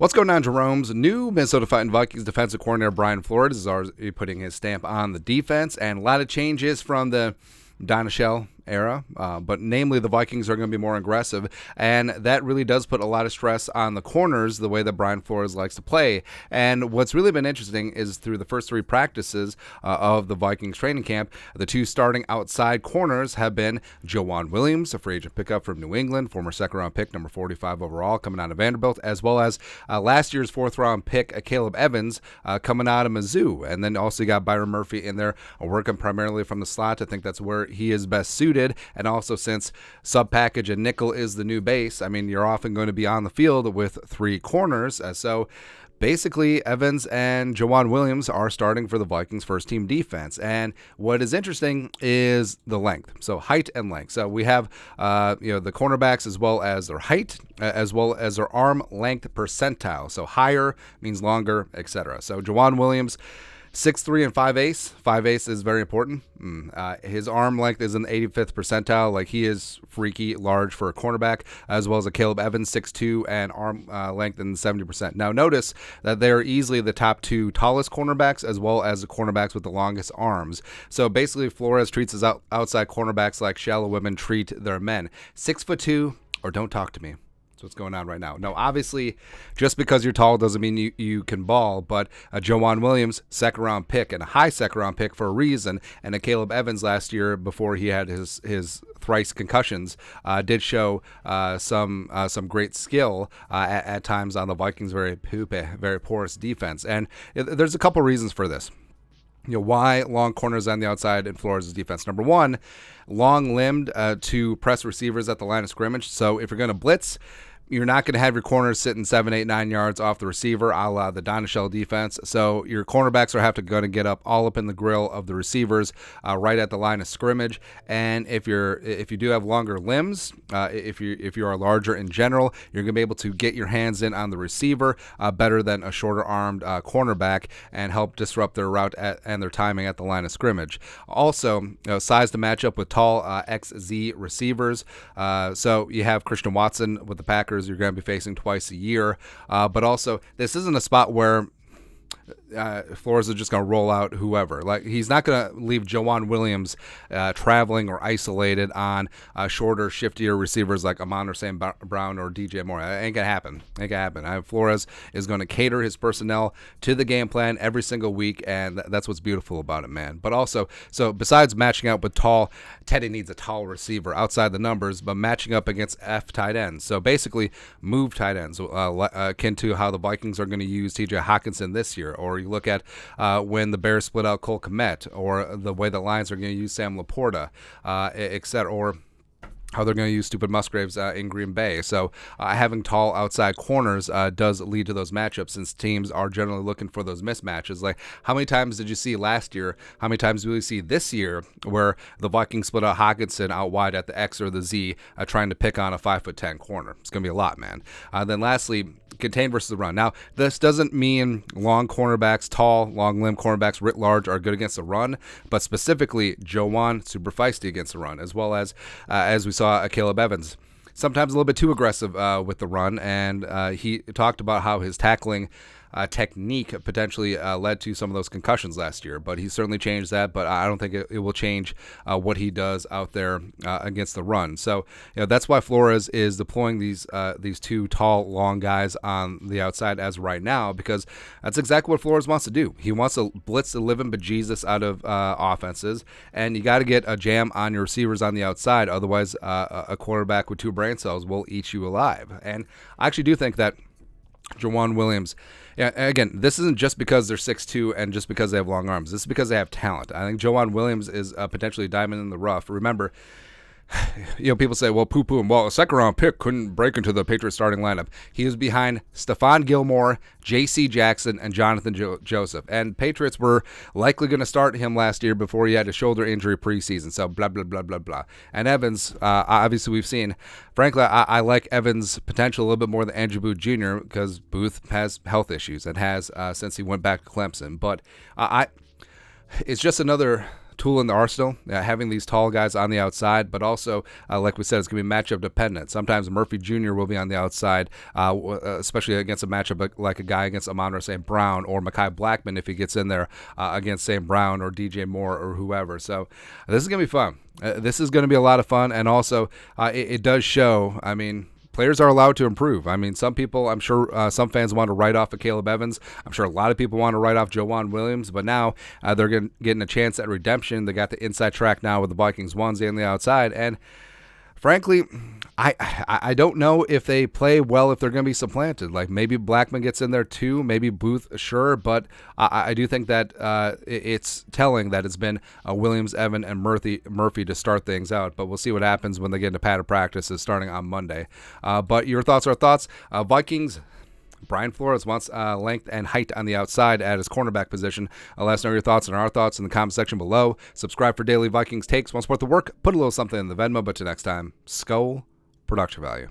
What's going on, Jerome's new Minnesota Fighting Vikings defensive coordinator Brian Flores is already putting his stamp on the defense, and a lot of changes from the Donashell era, but namely the Vikings are going to be more aggressive, and that really does put a lot of stress on the corners, the way that Brian Flores likes to play. And what's really been interesting is through the first three practices of the Vikings training camp, the two starting outside corners have been Joejuan Williams, a free agent pickup from New England, former second-round pick, number 45 overall, coming out of Vanderbilt, as well as last year's fourth-round pick, Akayleb Evans, coming out of Mizzou. And then also you got Byron Murphy in there, working primarily from the slot. I think that's where he is best suited. And also, since sub package and nickel is the new base, I mean, you're often going to be on the field with three corners. So basically, Evans and Joejuan Williams are starting for the Vikings first team defense. And what is interesting is the length. So height and length. So we have the cornerbacks as well as their height, as well as their arm length percentile. So higher means longer, etc. So Joejuan Williams, 6'3" and 5'8". 5'8" is very important. His arm length is in the 85th percentile. Like, he is freaky large for a cornerback, as well as Akayleb Evans, 6'2", and arm length in 70%. Now, notice that they are easily the top two tallest cornerbacks, as well as the cornerbacks with the longest arms. So basically, Flores treats his outside cornerbacks like shallow women treat their men. 6'2", or don't talk to me. What's going on right now. No, obviously, just because you're tall doesn't mean you can ball, but Joejuan Williams, second-round pick, and a high second-round pick for a reason, and Akayleb Evans last year, before he had his thrice concussions, did show some great skill at times on the Vikings' very porous defense. And there's a couple reasons for this. Why long corners on the outside in Flores' defense? Number one, long-limbed to press receivers at the line of scrimmage. So if you're going to blitz, you're not going to have your corners sitting 7, 8, 9 yards off the receiver, a la the Donashell defense. So your cornerbacks are going to get all up in the grill of the receivers right at the line of scrimmage. And if you do have longer limbs, if you are larger in general, you're going to be able to get your hands in on the receiver better than a shorter-armed cornerback and help disrupt their route and their timing at the line of scrimmage. Also, size to match up with tall XZ receivers. So you have Christian Watson with the Packers. You're going to be facing twice a year. But also, this isn't a spot where Flores is just going to roll out whoever. Like, he's not going to leave Joejuan Williams traveling or isolated on shorter, shiftier receivers like Amon or Sam Brown or DJ Moore. That ain't going to happen. Flores is going to cater his personnel to the game plan every single week, and that's what's beautiful about it, man. But also, so besides matching up with tall, Teddy needs a tall receiver outside the numbers, but matching up against F tight ends. So basically, move tight ends, akin to how the Vikings are going to use TJ Hawkinson this year. Or you look at when the Bears split out Cole Kmet, or the way the Lions are going to use Sam Laporta, etc., or how they're going to use Stupid Musgraves in Green Bay. So having tall outside corners does lead to those matchups, since teams are generally looking for those mismatches. Like, how many times did you see last year? How many times will you see this year where the Vikings split out Hawkinson out wide at the X or the Z trying to pick on a 5'10" corner? It's going to be a lot, man. Then lastly, contain versus the run. Now, this doesn't mean long cornerbacks, tall, long-limbed cornerbacks writ large are good against the run, but specifically Joejuan, super feisty against the run, as well as we saw Akayleb Evans, sometimes a little bit too aggressive with the run, and he talked about how his tackling technique potentially led to some of those concussions last year, but he certainly changed that. But I don't think it will change what he does out there against the run. So that's why Flores is deploying these two tall, long guys on the outside as right now, because that's exactly what Flores wants to do. He wants to blitz the living bejesus out of offenses, and you got to get a jam on your receivers on the outside. Otherwise, a quarterback with two brain cells will eat you alive. And I actually do think that Joejuan Williams, again, this isn't just because they're 6'2" and just because they have long arms. This is because they have talent. I think Joejuan Williams is potentially a diamond in the rough. Remember, people say, well, poo-poo him. Well, a second-round pick couldn't break into the Patriots starting lineup. He was behind Stephon Gilmore, J.C. Jackson, and Jonathan Joseph. And Patriots were likely going to start him last year before he had a shoulder injury preseason. So blah, blah, blah, blah, blah. And Evans, obviously we've seen, frankly, I like Evans' potential a little bit more than Andrew Booth Jr. because Booth has health issues and has since he went back to Clemson. But it's just another tool in the arsenal, having these tall guys on the outside, but also, like we said, it's going to be matchup dependent. Sometimes Murphy Jr. will be on the outside, especially against a matchup like a guy against Amon-Ra St. Brown or Mekhi Blackmon if he gets in there against St. Brown or DJ Moore or whoever. So this is going to be fun. This is going to be a lot of fun, and also it does show, I mean, players are allowed to improve. I mean, some people, I'm sure some fans want to write off Akayleb Evans. I'm sure a lot of people want to write off Joejuan Williams, but now they're getting a chance at redemption. They got the inside track now with the Vikings onesie on the outside, and frankly, I don't know if they play well if they're going to be supplanted. Like maybe Blackmon gets in there too, maybe Booth, sure, but I do think that it's telling that it's been Williams, Evan, and Murphy to start things out. But we'll see what happens when they get into padded practices starting on Monday. But your thoughts are thoughts. Vikings. Brian Flores wants length and height on the outside at his cornerback position. Let us know your thoughts and our thoughts in the comment section below. Subscribe for daily Vikings takes. Want to support the work? Put a little something in the Venmo. But till next time, Skull Production Value.